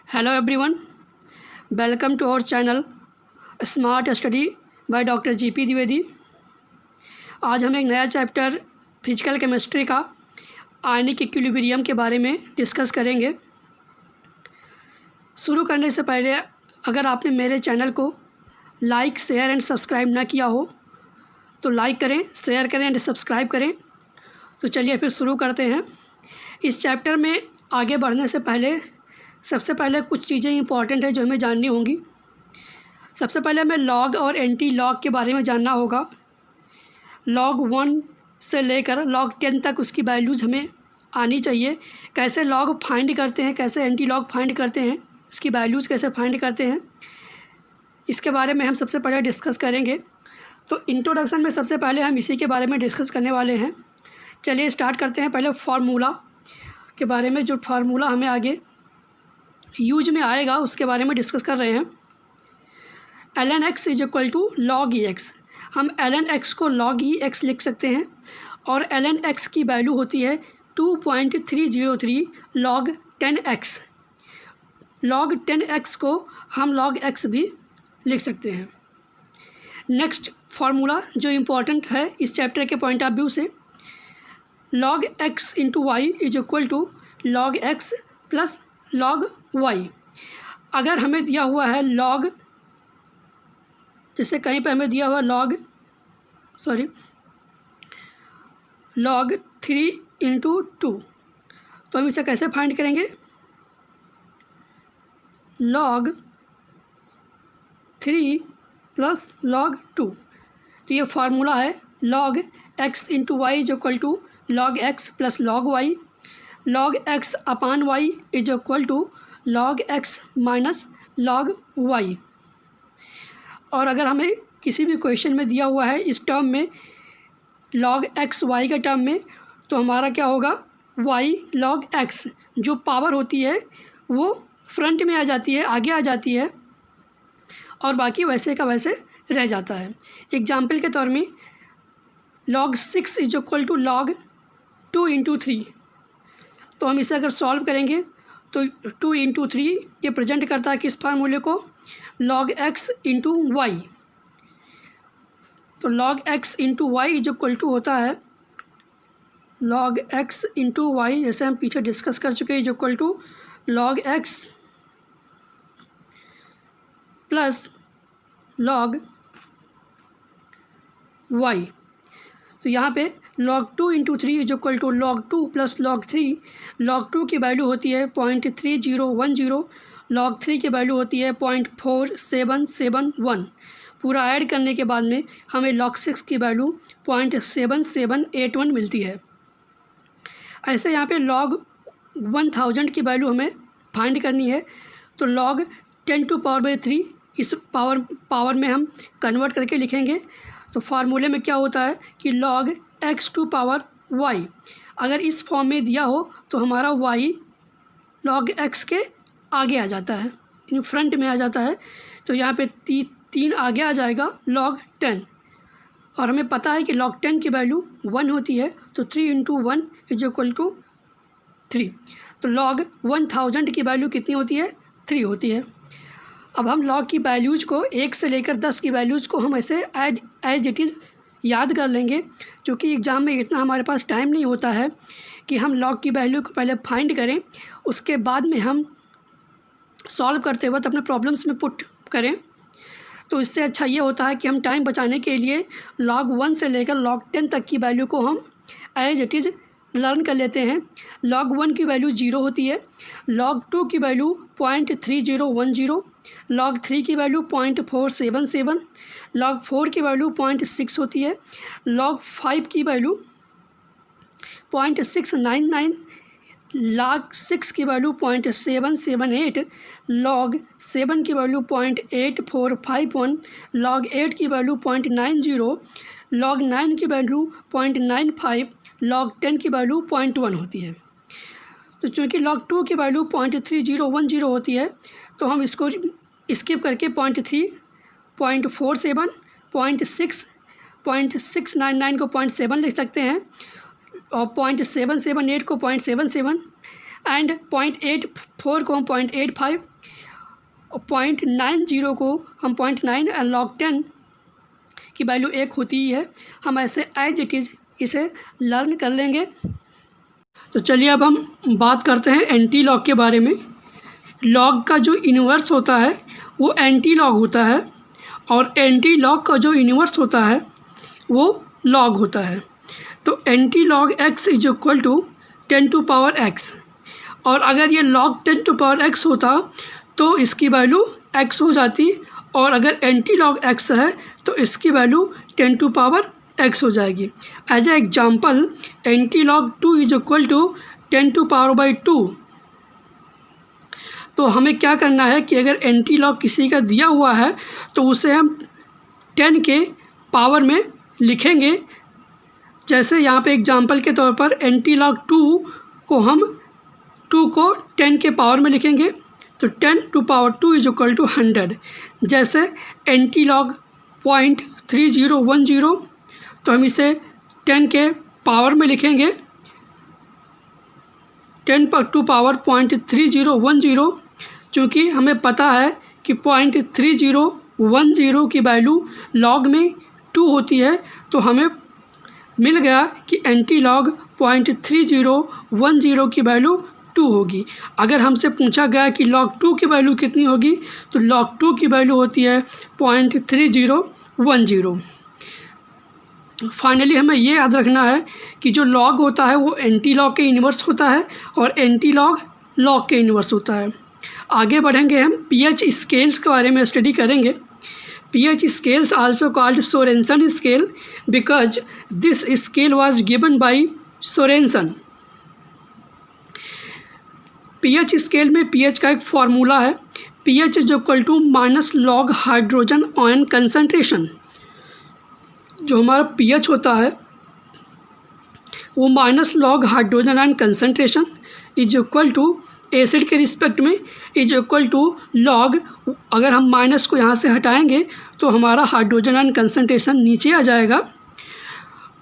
Hello everyone, welcome to our channel smart study by doctor GP Dwivedi. आज हम एक नया चैप्टर फिजिकल केमिस्ट्री का आयनिक इक्विलिब्रियम के बारे में डिस्कस करेंगे। शुरू करने से पहले अगर आपने मेरे चैनल को लाइक, शेयर एंड सब्सक्राइब ना किया हो तो लाइक करें, शेयर करें एंड सब्सक्राइब करें। तो चलिए फिर शुरू करते हैं। इस चैप्टर में आगे बढ़ने से पहले सबसे पहले कुछ चीज़ें इंपॉर्टेंट है जो हमें जाननी होंगी। सबसे पहले हमें लॉग और एंटी लॉग के बारे में जानना होगा। log 1 से लेकर log 10 तक उसकी वैल्यूज़ हमें आनी चाहिए। कैसे लॉग फाइंड करते हैं, कैसे एंटी लॉग फाइंड करते हैं, इसकी वैल्यूज़ कैसे फाइंड करते हैं, इसके बारे में हम सबसे पहले डिस्कस करेंगे। तो इंट्रोडक्शन में सबसे पहले हम इसी के बारे में डिस्कस करने वाले हैं। चलिए स्टार्ट करते हैं। पहले फार्मूला के बारे में, जो फार्मूला हमें आगे यूज में आएगा उसके बारे में डिस्कस कर रहे हैं। ln x is equal to log ex। हम ln x को log ex लिख सकते हैं और ln x की वैल्यू होती है 2.303 log 10x। log 10x को हम log x भी लिख सकते हैं। नेक्स्ट फार्मूला जो इम्पोर्टेंट है इस चैप्टर के पॉइंट ऑफ व्यू से, log x into y is equal to log x plus log y। अगर हमें दिया हुआ है log, जैसे कहीं पर हमें दिया हुआ log 3 इंटू 2, तो हम इसे कैसे फाइंड करेंगे? log 3 plus log 2। तो ये फार्मूला है log x into y is equal to log x plus log y। log x upon y is equal to log x minus log y। और अगर हमें किसी भी क्वेश्चन में दिया हुआ है इस टर्म में log x y के टर्म में, तो हमारा क्या होगा? y log x, जो पावर होती है वो फ्रंट में आ जाती है, आगे आ जाती है, और बाकी वैसे का वैसे रह जाता है। एग्जाम्पल के तौर में log 6 is equal to log 2 into 3। तो हम इसे अगर सॉल्व करेंगे तो 2 इंटू 3 ये प्रेजेंट करता है किस फार्मूले को? log x into y. तो log x इंटू वाई जो इक्वल टू होता है log x इंटू वाई, जैसे हम पीछे डिस्कस कर चुके हैं, जो equal to log x plus log y। तो यहाँ पे log 2 into 3 is equal to log 2 plus log 3। log 2 की वैल्यू होती है 0.3010, log 3 की वैल्यू होती है 0.4771। पूरा ऐड करने के बाद में हमें log 6 की वैल्यू 0.7781 मिलती है। ऐसे यहाँ पे log 1000 की वैल्यू हमें फाइंड करनी है, तो log 10 टू पावर बाई 3 इस पावर में हम कन्वर्ट करके लिखेंगे। तो फार्मूले में क्या होता है कि log x to power y। अगर इस फॉर्म में दिया हो तो हमारा y log x के आगे आ जाता है, इन फ्रंट में आ जाता है। तो यहाँ पे 3 आगे आ जाएगा log 10, और हमें पता है कि log 10 की वैल्यू 1 होती है, तो 3 इंटू 1 इज इक्वल टू 3। तो log 1000 की वैल्यू कितनी होती है? 3 होती है। अब हम log की वैल्यूज़ को 1 से लेकर 10 की वैल्यूज़ को हम ऐसे एज इट इज़ याद कर लेंगे, क्योंकि एग्ज़ाम में इतना हमारे पास टाइम नहीं होता है कि हम log की वैल्यू को पहले फाइंड करें, उसके बाद में हम सॉल्व करते वक्त अपने प्रॉब्लम्स में पुट करें। तो इससे अच्छा ये होता है कि हम टाइम बचाने के लिए log 1 से लेकर log 10 तक की वैल्यू को हम एज इट इज़ लर्न कर लेते हैं। log 1 की वैल्यू 0 होती है, log 2 की वैल्यू 0.3010, log 3 की वैल्यू 0.477, log 4 की वैल्यू 0.6 होती है, log 5 की वैल्यू 0.699, log 6 की वैल्यू 0.778, log 7 की वैल्यू 0.8451, log 8 की वैल्यू 0.90, log 9 की वैल्यू 0.95, log 10 की वैल्यू 0.1 होती है। तो चूँकि log 2 की वैल्यू 0.3010 होती है, तो हम इसको स्किप करके 0.3, 0.47, 0.6, 0.699 को 0.7 लिख सकते हैं, और 0.778 को 0.77, एंड 0.84 को हम 0.85 और 0.90 को हम 0.9 एंड log 10 की वैल्यू 1 होती ही है। हम ऐसे एज इट इज़ इसे लर्न कर लेंगे। तो चलिए अब हम बात करते हैं एंटी लॉग के बारे में। लॉग का जो इन्वर्स होता है वो एंटी लॉग होता है और एंटी लॉग का जो इन्वर्स होता है वो लॉग होता है। तो anti log x is equal to 10 to power x, और अगर ये log 10 टू पावर x होता तो इसकी वैल्यू x हो जाती, और अगर एंटी लॉग x है तो इसकी वैल्यू 10 टू पावर x हो जाएगी। As a example anti log 2 is equal to 10 to power by 2। तो हमें क्या करना है कि अगर एंटी लॉग किसी का दिया हुआ है तो उसे हम 10 के पावर में लिखेंगे। जैसे यहाँ पे एग्जांपल के तौर पर एंटी लॉग 2 को हम 2 को 10 के पावर में लिखेंगे, तो 10 to power 2 is equal to 100। जैसे एंटी लॉग 0.3010, तो हम इसे 10 के पावर में लिखेंगे 10 टू पावर 0.3010, चूँकि हमें पता है कि 0.3010 की वैल्यू लॉग में 2 होती है, तो हमें मिल गया कि एंटी लॉग 0.3010 की वैल्यू 2 होगी। अगर हमसे पूछा गया कि log 2 की वैल्यू कितनी होगी, तो log 2 की वैल्यू होती है 0.3010। फाइनली हमें ये याद रखना है कि जो log होता है वो एंटी लॉग के इन्वर्स होता है और एंटी लॉग log के इन्वर्स होता है। आगे बढ़ेंगे, हम pH स्केल्स के बारे में स्टडी करेंगे। pH scales also called Sorensen scale because this scale was given by Sorensen। pH scale में pH का एक फार्मूला है, pH is equal to minus log hydrogen ion concentration. जो हमारा pH होता है वो minus log hydrogen ion concentration is equal to acid के रिस्पेक्ट में इज इक्वल टू लॉग, अगर हम माइनस को यहाँ से हटाएंगे तो हमारा हाइड्रोजन आयन कंसनट्रेशन नीचे आ जाएगा।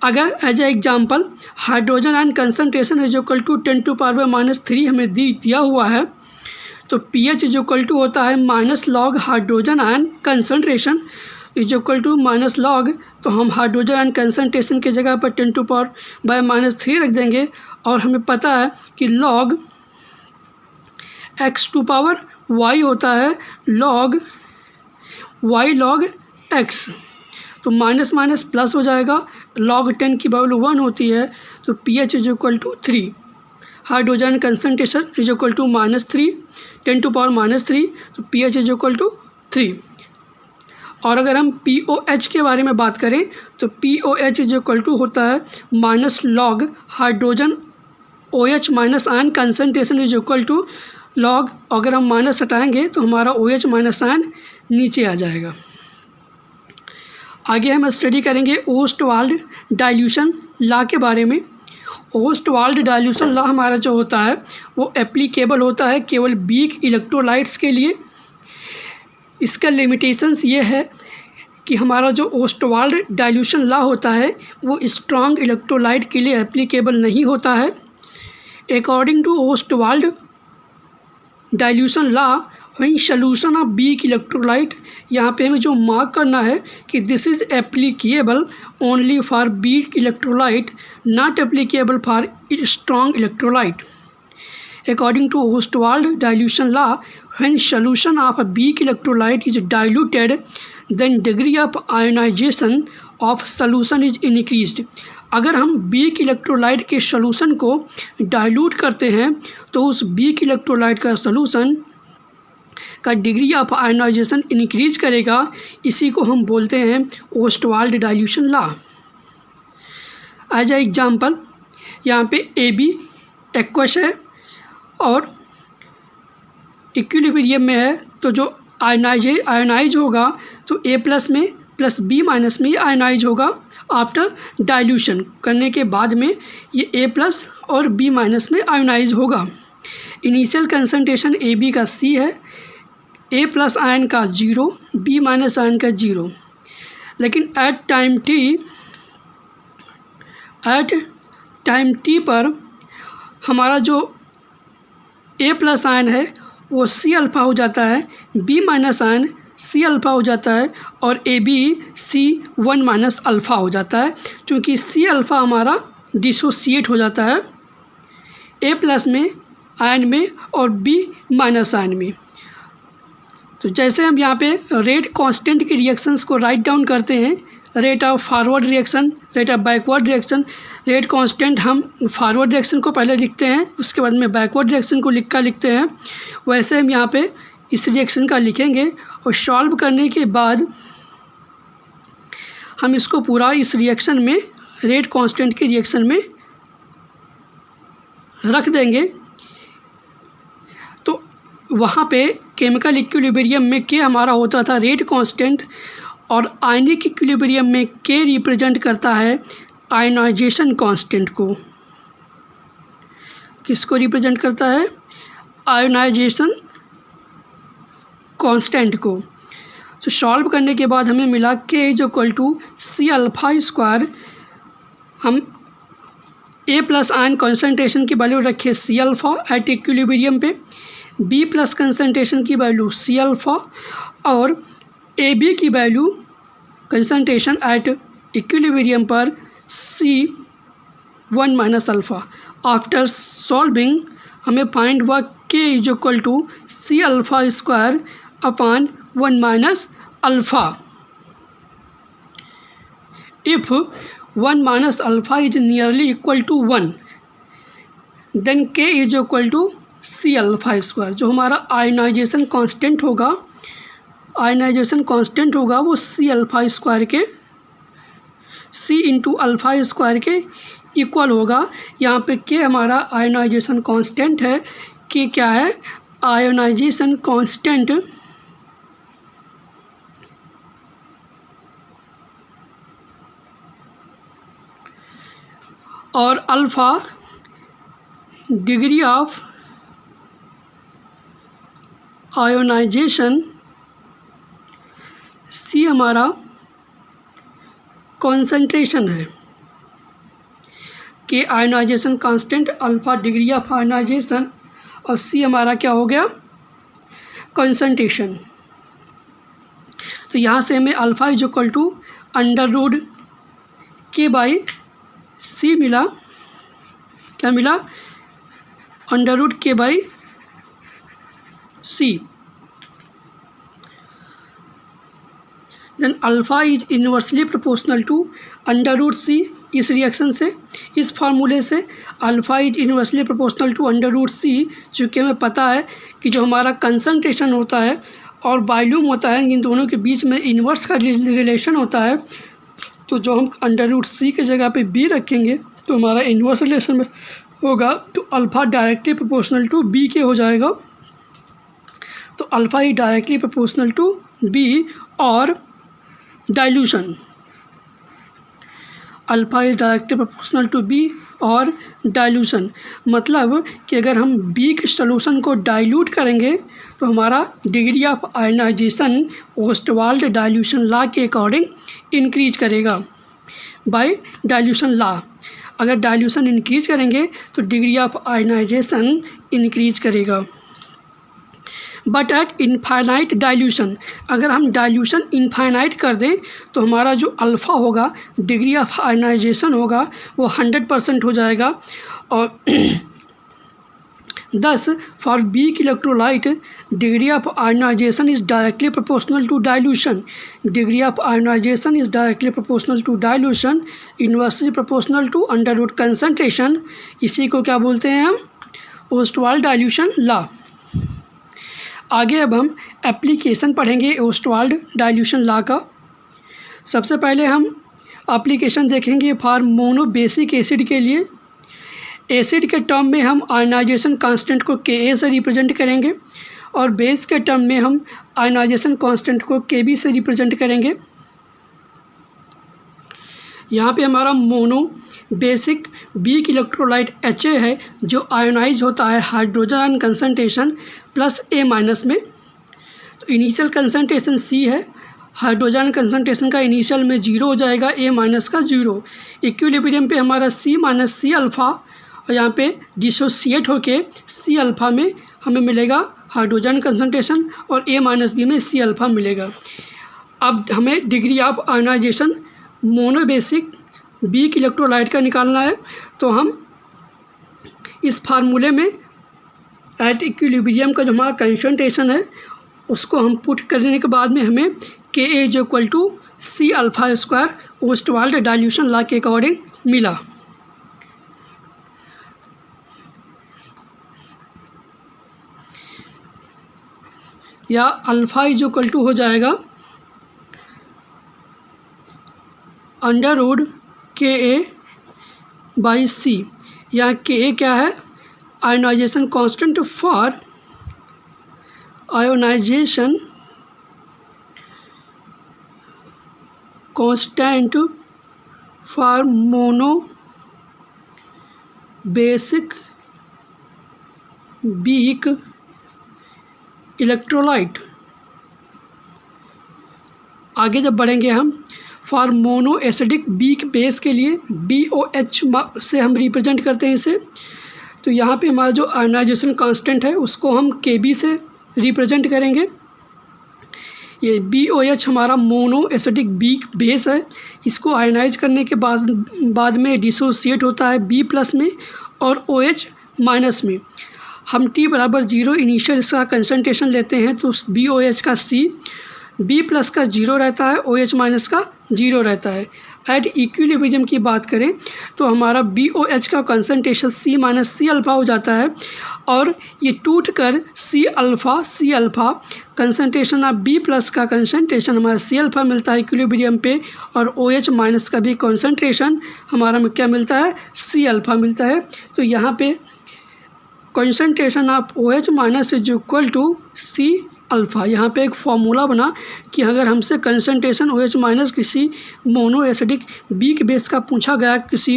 अगर as a example hydrogen ion concentration is equal to 10 to power -3 हमें दिया हुआ है, तो पीएच इज इक्वल टू होता है minus log hydrogen ion concentration is equal to minus log, तो हम हाइड्रोजन आयन कंसनट्रेशन की जगह पर 10 टू पावर -3 रख देंगे, और हमें पता है कि log x to power y होता है लॉग y लॉग x, तो माइनस माइनस प्लस हो जाएगा। लॉग 10 की वैल्यू 1 होती है, तो pH is equal to 3, hydrogen concentration is equal to -3, 10 to power -3, तो pH इज इक्वल टू 3। और अगर हम POH के बारे में बात करें तो POH इज इक्वल टू होता है minus log hydrogen OH minus ion concentration is equal to log, अगर हम माइनस हटाएंगे तो हमारा OH माइनस आयन नीचे आ जाएगा। आगे हम स्टडी करेंगे ओस्टवाल्ड डाइल्यूशन लॉ के बारे में। ओस्टवाल्ड डाइल्यूशन लॉ हमारा जो होता है वो एप्लीकेबल होता है केवल वीक इलेक्ट्रोलाइट्स के लिए। इसका लिमिटेशंस ये है कि हमारा जो ओस्टवाल्ड डाइल्यूशन लॉ होता है वो स्ट्रॉन्ग इलेक्ट्रोलाइट के लिए एप्लीकेबल नहीं होता है। According to Ostwald dilution law when solution of weak electrolyte, यहाँ पे हमें जो मार्क करना है कि this is applicable only for weak electrolyte, not applicable for strong electrolyte. According to Ostwald dilution law, when solution of a weak electrolyte is diluted, then degree of ionization of solution is increased। अगर हम weak electrolyte के solution को dilute करते हैं तो उस weak electrolyte का solution का डिग्री ऑफ आयनाइजेशन इंक्रीज करेगा। इसी को हम बोलते हैं Ostwald dilution law. As a example यहाँ पे AB एक्वस है और इक्विलिब्रियम में है, तो जो आयनाइज होगा तो A+ में प्लस B- में आयनाइज होगा। आफ्टर डाइल्यूशन करने के बाद में ये A+ और B- में आयनाइज होगा। इनिशियल कंसंट्रेशन AB का C है, A+ आयन का 0, B- आयन का 0, लेकिन एट टाइम T पर हमारा जो ए प्लस आयन है वो सी अल्फ़ा हो जाता है, B minus ion C alpha हो जाता है और A B C 1 minus alpha हो जाता है, क्योंकि सी अल्फ़ा हमारा डिसोसिएट हो जाता है ए प्लस में आयन में और बी माइनस आयन में। तो जैसे हम यहाँ पे रेट कांस्टेंट के रिएक्शंस को राइट डाउन करते हैं, rate of forward reaction, rate of backward reaction, rate constant हम फॉरवर्ड रिएक्शन को पहले लिखते हैं, उसके बाद में बैकवर्ड रिएक्शन को लिखते हैं, वैसे हम यहाँ पे इस रिएक्शन का लिखेंगे और सॉल्व करने के बाद हम इसको पूरा इस रिएक्शन में रेट कांस्टेंट के रिएक्शन में रख देंगे। तो वहाँ पे केमिकल इक्विलिब्रियम में के हमारा होता था रेट कांस्टेंट और आयनिक इक्विलिब्रियम में के रिप्रेजेंट करता है आयनाइजेशन कांस्टेंट को। किसको रिप्रेजेंट करता है? आयनाइजेशन कांस्टेंट को। तो सॉल्व करने के बाद हमें मिला K is equal to C alpha square. हम ए प्लस आयन कंसंट्रेशन की वैल्यू रखे सी अल्फ़ा एट इक्विलिब्रियम पे, बी प्लस कंसंट्रेशन की वैल्यू सी अल्फ़ा और ए बी की वैल्यू कंसंट्रेशन एट इक्विलिब्रियम पर C 1 minus alpha. After solving हमें find हुआ K is equal to C alpha square upon 1 minus alpha. If 1 minus alpha is nearly equal to 1 then के is equal to C alpha square. जो हमारा ionization constant होगा, ionization constant होगा वो C alpha square के C into alpha square के equal होगा। यहाँ पे के हमारा आयनाइजेशन कांस्टेंट है, कि क्या है? आयनाइजेशन कांस्टेंट और alpha degree of ionization, C हमारा कॉन्सेंट्रेशन है। K ionization constant, alpha degree of ionization और सी हमारा क्या हो गया? कॉन्सेंट्रेशन। तो यहाँ से हमें alpha is equal to under root K by C मिला। क्या मिला? Under root K by C. Then alpha is inversely proportional to under root C. इस रिएक्शन से, इस फार्मूले से alpha is inversely proportional to under root C, चूँकि हमें पता है कि जो हमारा कंसंट्रेशन होता है और वॉल्यूम होता है, इन दोनों के बीच में इन्वर्स का रिलेशन होता है। तो जो हम अंडर रूट सी के जगह पे बी रखेंगे तो हमारा इन्वर्स रिलेशन में होगा, तो alpha directly proportional to B के हो जाएगा। तो अल्फ़ा ही डायरेक्टली प्रोपोर्शनल टू बी और dilution, alpha is directly proportional to B और डाइल्यूशन। मतलब कि अगर हम बी के सॉल्यूशन को डाइल्यूट करेंगे तो हमारा degree of ionization Ostwald dilution law के अकॉर्डिंग इंक्रीज करेगा बाय डाइल्यूशन लॉ। अगर डाइल्यूशन इंक्रीज करेंगे तो डिग्री ऑफ आयनाइजेशन इंक्रीज करेगा। बट एट इनफाइनाइट डाइल्यूशन, अगर हम डाइल्यूशन इनफाइनाइट कर दें तो हमारा जो अल्फ़ा होगा, डिग्री ऑफ आयनाइजेशन होगा, वो 100% हो जाएगा। और thus for weak electrolyte degree of ionization is directly proportional to dilution. Degree of ionization is directly proportional to dilution, inversely proportional to under root concentration. इसी को क्या बोलते हैं हम? Ostwald dilution law. आगे अब हम एप्लीकेशन पढ़ेंगे ओस्टवाल्ड डाइल्यूशन लॉ का। सबसे पहले हम एप्लीकेशन देखेंगे फॉर मोनोबेसिक एसिड के लिए। एसिड के टर्म में हम आयनाइजेशन कांस्टेंट को Ka से रिप्रेजेंट करेंगे और बेस के टर्म में हम आयनाइजेशन कांस्टेंट को Kb से रिप्रेजेंट करेंगे। यहाँ पे हमारा mono basic weak electrolyte Ha है जो आयोनाइज होता है hydrogen ion concentration plus A minus में। तो इनिशियल कंसनट्रेशन C है, हाइड्रोजन कंसनट्रेशन का इनिशियल में 0 हो जाएगा, A माइनस का 0। इक्विलिब्रियम पे हमारा C माइनस सी अल्फ़ा और यहाँ पे डिसोसिएट होके सी अल्फ़ा में हमें मिलेगा हाइड्रोजन कंसंट्रेशन और A माइनस बी में सी अल्फ़ा मिलेगा। अब हमें degree of ionization monobasic weak electrolyte का निकालना है। तो हम इस फार्मूले में एट इक्विलिब्रियम का जो हमारा कंसंट्रेशन है उसको हम पुट करने के बाद में हमें Ka is equal to C alpha square Ostwald dilution law के अकॉर्डिंग मिला। या अल्फ़ा इज इक्वल टू हो जाएगा under root Ka by C. यहाँ Ka क्या है? Ionization constant for ionization constant for mono basic weak electrolyte. आगे जब बढ़ेंगे हम for mono acidic weak base के लिए BOH से हम रिप्रेजेंट करते हैं इसे। तो यहाँ पे हमारा जो आयोनाइजेशन कांस्टेंट है उसको हम Kb से रिप्रेजेंट करेंगे। ये BOH हमारा मोनो एसिडिक वीक बेस है, इसको आयोनाइज करने के बाद में डिसोसिएट होता है B प्लस में और OH माइनस में। हम T बराबर 0 इनिशियल इसका कंसंट्रेशन लेते हैं तो BOH का C, B प्लस का 0 रहता है, OH माइनस का 0 रहता है। एट इक्विलिब्रियम की बात करें तो हमारा BOH का concentration C minus C alpha हो जाता है और ये टूट कर C alpha concentration of B plus का कंसंट्रेशन हमारा सी अल्फ़ा मिलता है इक्विलिब्रियम पे और OH माइनस का भी कंसंट्रेशन हमारा में क्या मिलता है? सी अल्फ़ा मिलता है। तो यहाँ पे concentration of OH minus is equal to C alpha. यहाँ पे एक फॉर्मूला बना कि अगर हमसे कंसंट्रेशन OH माइनस किसी मोनो एसिडिक वीक बेस का पूछा गया किसी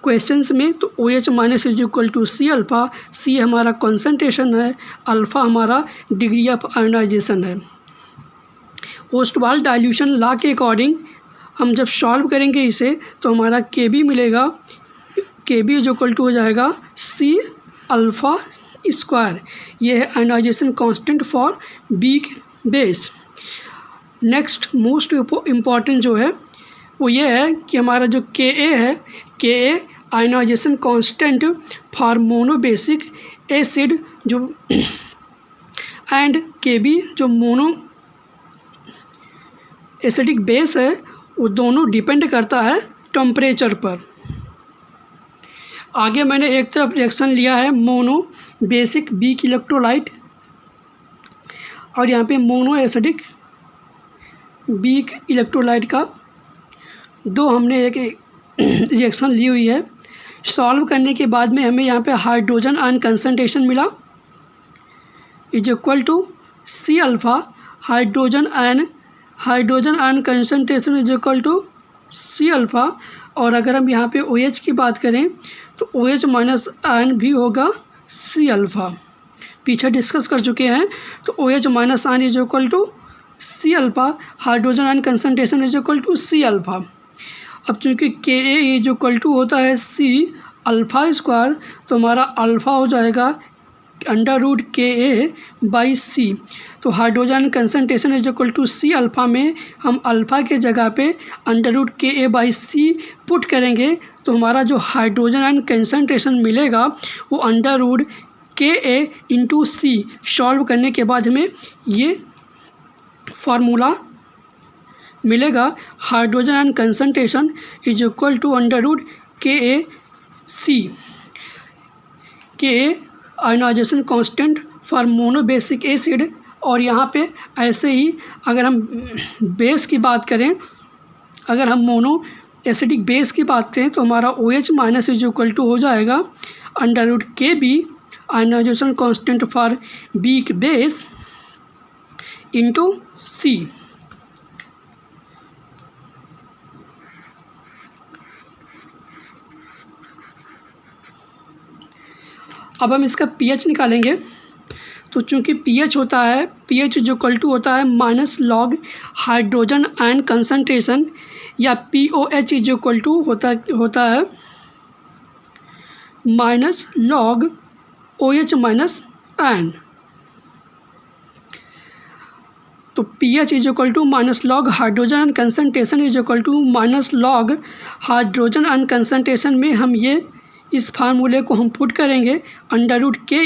क्वेश्चंस में तो OH minus is equal to C alpha. C हमारा कंसंट्रेशन है, अल्फ़ा हमारा डिग्री ऑफ आयोनाइजेशन है। ओस्टवाल्ड डाइल्यूशन लॉ के अकॉर्डिंग हम जब सॉल्व करेंगे इसे तो हमारा Kb मिलेगा, Kb इज इक्वल टू हो जाएगा सी अल्फ़ा स्क्वायर। ये है ionization constant for weak base. Next most important जो है वो ये है कि हमारा जो Ka है, Ka ionization constant for monobasic acid जो एंड Kb जो मोनो एसिडिक बेस है वो दोनों डिपेंड करता है टेम्परेचर पर। आगे मैंने एक तरफ रिएक्शन लिया है मोनो बेसिक वीक इलेक्ट्रोलाइट और यहाँ पे मोनो एसिडिक वीक इलेक्ट्रोलाइट का दो हमने एक रिएक्शन ली हुई है। सॉल्व करने के बाद में हमें यहाँ पे हाइड्रोजन आयन कंसंट्रेशन मिला is equal to C alpha. Hydrogen ion concentration is equal to C alpha. और अगर हम यहाँ पे OH की बात करें तो OH माइनस आयन भी होगा सी अल्फ़ा। पीछे डिस्कस कर चुके हैं। तो OH minus ion is equal to C alpha, hydrogen ion concentration is equal to C alpha. अब चूँकि Ka इज इक्वल टू होता है सी अल्फ़ा स्क्वायर तो हमारा अल्फ़ा हो जाएगा under root Ka by C. तो hydrogen concentration is equal to C alpha में हम अल्फ़ा के जगह पे under root Ka by C put करेंगे तो हमारा जो हाइड्रोजन आयन कंसंट्रेशन मिलेगा वो under root Ka into C. Solve करने के बाद हमें ये फार्मूला मिलेगा, hydrogen ion concentration is equal to under root Ka C. Ka ionization constant for monobasic acid. और यहाँ पे ऐसे ही अगर हम बेस की बात करें, अगर हम मोनो एसिडिक बेस की बात करें तो हमारा OH minus is equal to हो जाएगा under root Kb ionization constant for weak base into C. अब हम इसका pH निकालेंगे। तो चूँकि pH होता है, pH जो इक्वल टू होता है minus log hydrogen ion concentration या POH इज इक्वल टू होता है minus log OH minus N। तो pH is equal to minus log hydrogen and concentration is equal to minus log hydrogen and concentration में हम ये इस फार्मूले को हम पुट करेंगे √Ka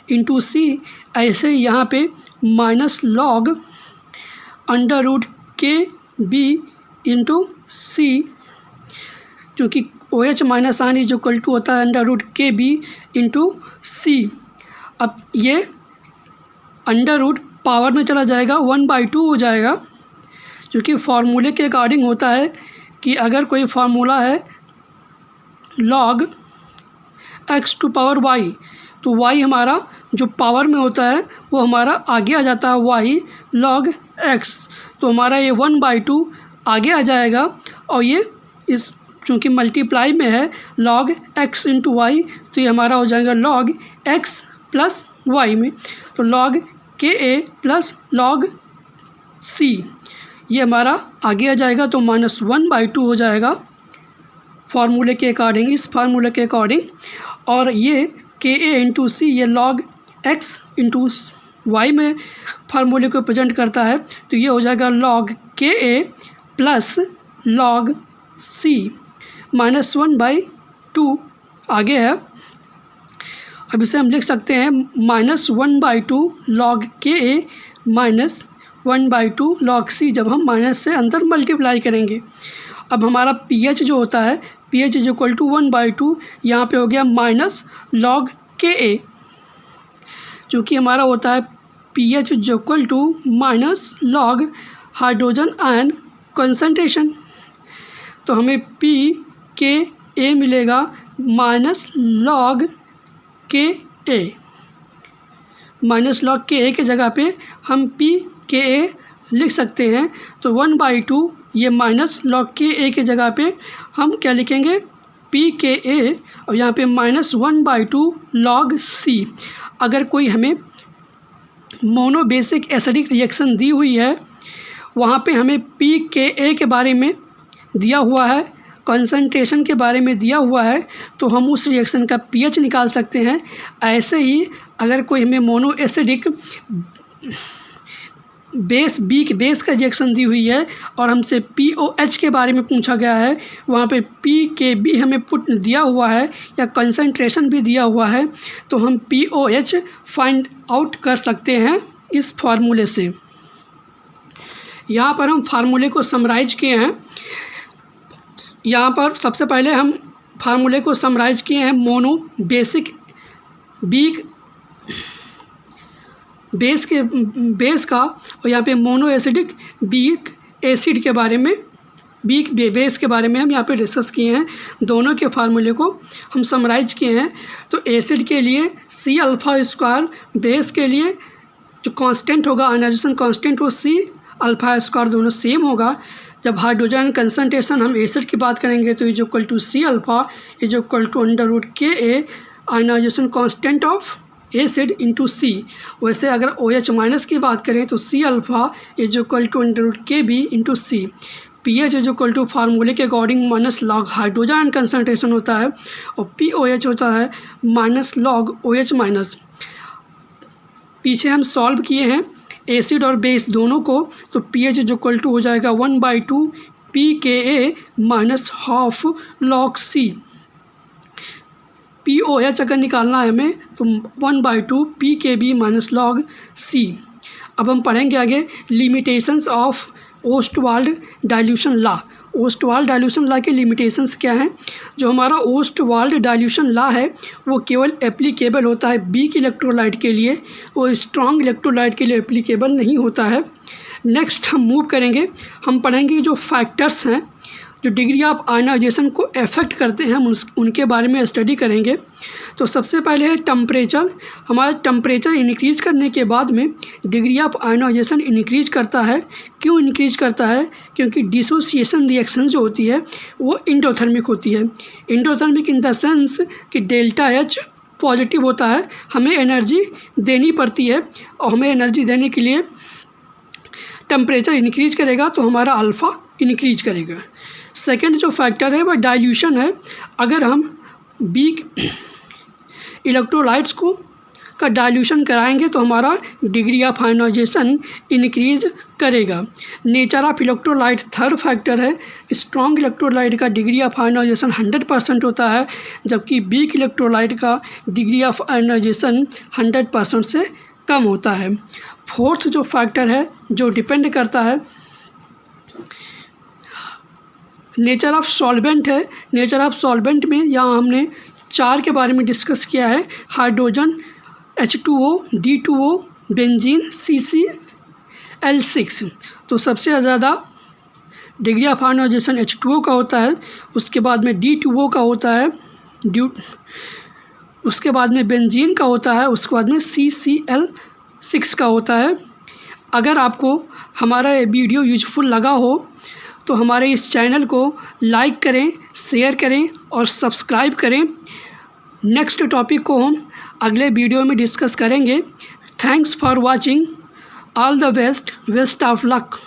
इंटू C। ऐसे यहाँ पे minus log √Kb into C, क्योंकि OH minus N is equal to होता है √Kb इंटू C। अब ये अंडर रूट पावर में चला जाएगा, 1/2 हो जाएगा, क्योंकि फार्मूले के अकॉर्डिंग होता है कि अगर कोई फार्मूला है log x to power y, तो y हमारा जो पावर में होता है वो हमारा आगे आ जाता है y log x, तो हमारा ये 1/2 आगे आ जाएगा। और ये इस चूँकि मल्टीप्लाई में है log x इंटू वाई, तो ये हमारा हो जाएगा log x प्लस y में, तो log Ka plus log C ये हमारा आगे आ जाएगा, तो -1/2 हो जाएगा फार्मूले के अकॉर्डिंग, इस फार्मूले के अकॉर्डिंग। और ये Ka इंटू C ये log x इंटू y में फार्मूले को प्रेजेंट करता है, तो ये हो जाएगा log Ka plus log C -1/2 आगे है। अब इसे हम लिख सकते हैं -1/2 log Ka minus 1/2 log C, जब हम माइनस से अंदर मल्टीप्लाई करेंगे। अब हमारा pH जो होता है pH इज इक्वल टू 1/2, यहाँ पे हो गया माइनस log Ka, क्योंकि हमारा होता है pH is equal to minus log hydrogen ion concentration, तो हमें pKa मिलेगा minus log Ka, minus log Ka के जगह पे हम pKa लिख सकते हैं, तो 1/2 ये माइनस log Ka के जगह पे हम क्या लिखेंगे pKa, और यहाँ पे -1/2 log C। अगर कोई हमें मोनो बेसिक एसिडिक रिएक्शन दी हुई है, वहाँ पे हमें pKa के बारे में दिया हुआ है, कंसंट्रेशन के बारे में दिया हुआ है, तो हम उस रिएक्शन का pH निकाल सकते हैं। ऐसे ही अगर कोई हमें मोनो एसिडिक बेस का रिएक्शन दी हुई है और हमसे POH के बारे में पूछा गया है, वहाँ पे pKb हमें पुट दिया हुआ है या कंसंट्रेशन भी दिया हुआ है, तो हम POH फाइंड आउट कर सकते हैं इस फार्मूले से। यहाँ पर हम फार्मूले को समराइज किए हैं। यहाँ पर सबसे पहले हम फार्मूले को समराइज किए हैं मोनो बेसिक बेस का, और यहाँ पे मोनो एसिडिक वीक एसिड के बारे में, वीक बेस के बारे में हम यहाँ पे डिस्कस किए हैं। दोनों के फार्मूले को हम समराइज किए हैं। तो एसिड के लिए C∝², बेस के लिए जो कांस्टेंट होगा आयनाइजेशन कांस्टेंट वो C∝² दोनों सेम होगा। जब हाइड्रोजन कंसंट्रेशन हम एसिड की बात करेंगे तो is equal to C is equal to √Ka ionisation constant of acid into C। वैसे अगर OH माइनस की बात करें तो C is equal to √Kb into C। pH is equal to फार्मूले के according minus log hydrogen concentration होता है, और POH होता है माइनस लॉग OH माइनस। पीछे हम सॉल्व किए हैं एसिड और बेस दोनों को, तो pH इज इक्वल टू हो जाएगा 1/2 pKa minus half log C। POH अगर निकालना है हमें तो 1/2 pKb माइनस log C। अब हम पढ़ेंगे आगे limitations of Ostwald dilution law. Ostwald dilution law के लिमिटेशंस क्या हैं? जो हमारा ओस्टवाल्ड डाइल्यूशन लॉ है वो केवल एप्लीकेबल होता है वीक इलेक्ट्रोलाइट के लिए, वो स्ट्रॉन्ग इलेक्ट्रोलाइट के लिए एप्लीकेबल नहीं होता है। नेक्स्ट हम मूव करेंगे, हम पढ़ेंगे जो फैक्टर्स हैं जो डिग्री ऑफ आयनाइजेशन को अफेक्ट करते हैं, हम उनके बारे में स्टडी करेंगे। तो सबसे पहले है टेम्परेचर। हमारा टेम्परेचर इंक्रीज करने के बाद में डिग्री ऑफ आयनाइजेशन इंक्रीज करता है। क्यों इंक्रीज करता है? क्योंकि डिसोसिएशन रिएक्शन जो होती है वो इंडोथर्मिक होती है। इंडोथर्मिक इन द सेंस कि ΔH पॉजिटिव होता है, हमें एनर्जी देनी पड़ती है, और हमें एनर्जी देने के लिए टेम्परेचर इंक्रीज करेगा तो हमारा अल्फ़ा इंक्रीज करेगा। सेकेंड जो फैक्टर है वह डाइल्यूशन है। अगर हम वीक इलेक्ट्रोलाइट्स को का डाइल्यूशन कराएंगे तो हमारा डिग्री ऑफ आयनाइजेशन इंक्रीज करेगा। Nature of electrolyte third factor है। स्ट्रॉन्ग इलेक्ट्रोलाइट का डिग्री ऑफ आयनाइजेशन 100% होता है, जबकि वीक इलेक्ट्रोलाइट का डिग्री ऑफ आयनाइजेशन 100% से कम होता है। फोर्थ जो फैक्टर है जो डिपेंड करता है नेचर ऑफ सॉल्वेंट है। नेचर ऑफ सॉल्वेंट में यहाँ हमने 4 के बारे में डिस्कस किया है। Hydrogen, H2O, D2O, benzene, CCl6। तो सबसे ज़्यादा डिग्री ऑफ आयनाइजेशन H2O का होता है, उसके बाद में D2O का होता है, उसके बाद में बेंजीन का होता है, उसके बाद में CCl6 का होता है। अगर आपको हमारा ये वीडियो यूजफुल लगा हो तो हमारे इस चैनल को लाइक करें, शेयर करें और सब्सक्राइब करें। नेक्स्ट टॉपिक को हम अगले वीडियो में डिस्कस करेंगे। Thanks for watching. All the best of luck.